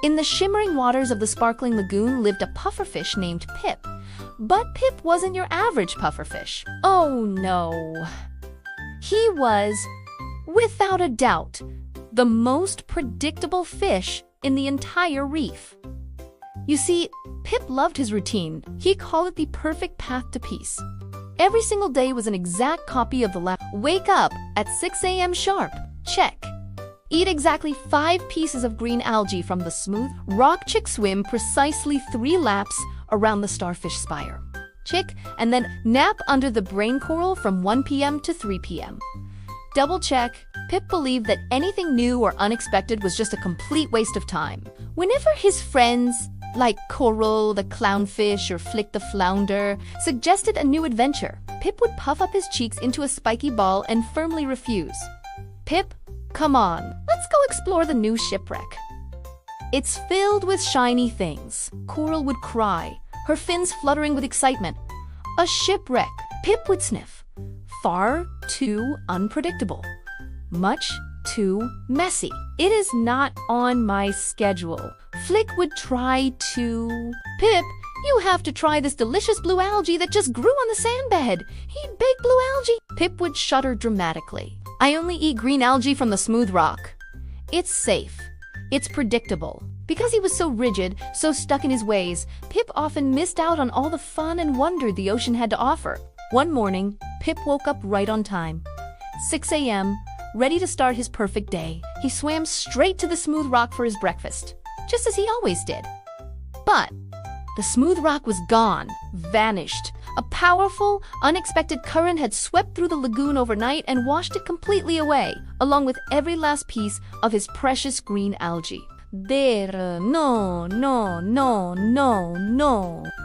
In the shimmering waters of the Sparkling Lagoon lived a pufferfish named Pip. But Pip wasn't your average pufferfish. Oh no. He was, without a doubt, the most predictable fish in the entire reef. You see, Pip loved his routine. He called it the perfect path to peace. Every single day was an exact copy of the last. Wake up at 6 a.m. sharp. Check. Eat exactly 5 pieces of green algae from the smooth rock. Chick. Swim precisely 3 laps around the starfish spire. Chick. And then nap under the brain coral from 1 p.m. to 3 p.m. Double check. Pip believed that anything new or unexpected was just a complete waste of time. Whenever his friends, like Coral the clownfish or Flick the flounder, suggested a new adventure, Pip would puff up his cheeks into a spiky ball and firmly refuse. Pip, come on, let's go explore the new shipwreck. It's filled with shiny things. Coral would cry, her fins fluttering with excitement. A shipwreck, Pip would sniff. Far too unpredictable. Much too messy. It is not on my schedule. Flick would try to... Pip, you have to try this delicious blue algae that just grew on the sandbed. Eat big blue algae. Pip would shudder dramatically. I only eat green algae from the smooth rock. It's safe. It's predictable. Because he was so rigid, so stuck in his ways, Pip often missed out on all the fun and wonder the ocean had to offer. One morning, Pip woke up right on time. 6 a.m., ready to start his perfect day. He swam straight to the smooth rock for his breakfast, just as he always did. But the smooth rock was gone, vanished. A powerful, unexpected current had swept through the lagoon overnight and washed it completely away, along with every last piece of his precious green algae. No.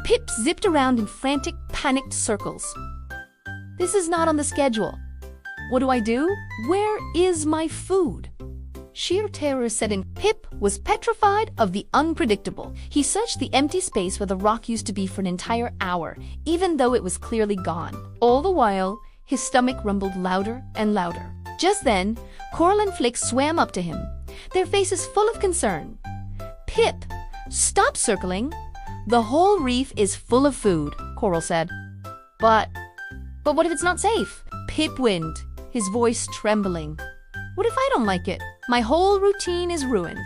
Pip zipped around in frantic, panicked circles. This is not on the schedule. What do? Where is my food? Sheer terror set in. Pip was petrified of the unpredictable. He searched the empty space where the rock used to be for an entire hour, even though it was clearly gone. All the while, his stomach rumbled louder and louder. Just then, Coral and Flick swam up to him, their faces full of concern. Pip, stop circling. The whole reef is full of food, Coral said. But what if it's not safe? Pip whined, his voice trembling. What if I don't like it? My whole routine is ruined.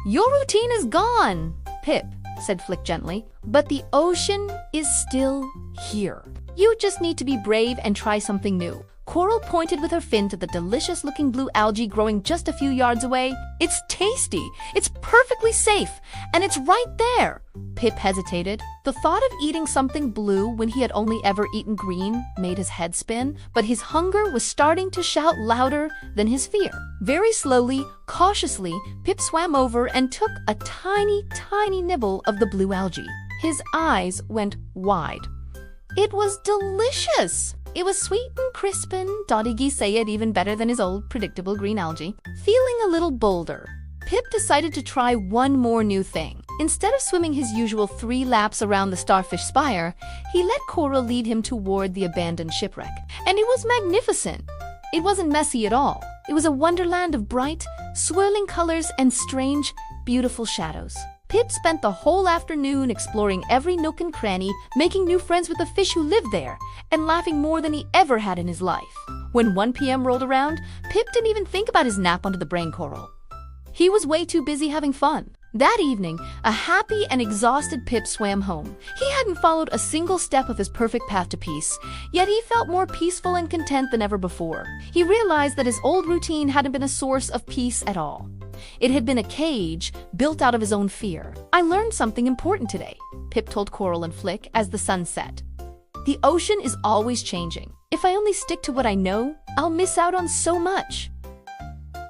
Your routine is gone, Pip, said Flick gently. But the ocean is still here. You just need to be brave and try something new. Coral pointed with her fin to the delicious-looking blue algae growing just a few yards away. It's tasty, it's perfectly safe, and it's right there. Pip hesitated. The thought of eating something blue when he had only ever eaten green made his head spin, but his hunger was starting to shout louder than his fear. Very slowly, cautiously, Pip swam over and took a tiny, tiny nibble of the blue algae. His eyes went wide. It was delicious! It was sweet and crisp and Dottie say it even better than his old predictable green algae. Feeling a little bolder, Pip decided to try one more new thing. Instead of swimming his usual 3 laps around the starfish spire, he let Coral lead him toward the abandoned shipwreck. And it was magnificent. It wasn't messy at all. It was a wonderland of bright, swirling colors and strange, beautiful shadows. Pip spent the whole afternoon exploring every nook and cranny, making new friends with the fish who lived there, and laughing more than he ever had in his life. When 1 p.m. rolled around, Pip didn't even think about his nap under the brain coral. He was way too busy having fun. That evening, a happy and exhausted Pip swam home. He hadn't followed a single step of his perfect path to peace, yet he felt more peaceful and content than ever before. He realized that his old routine hadn't been a source of peace at all. It had been a cage built out of his own fear. I learned something important today, Pip told Coral and Flick as the sun set. The ocean is always changing. If I only stick to what I know, I'll miss out on so much.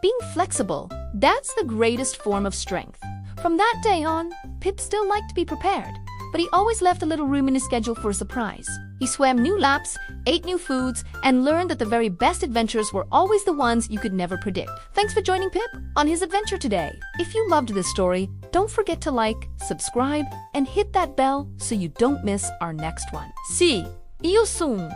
Being flexible, that's the greatest form of strength. From that day on, Pip still liked to be prepared, but he always left a little room in his schedule for a surprise. He swam new laps, ate new foods, and learned that the very best adventures were always the ones you could never predict. Thanks for joining Pip on his adventure today. If you loved this story, don't forget to like, subscribe, and hit that bell so you don't miss our next one. See you soon!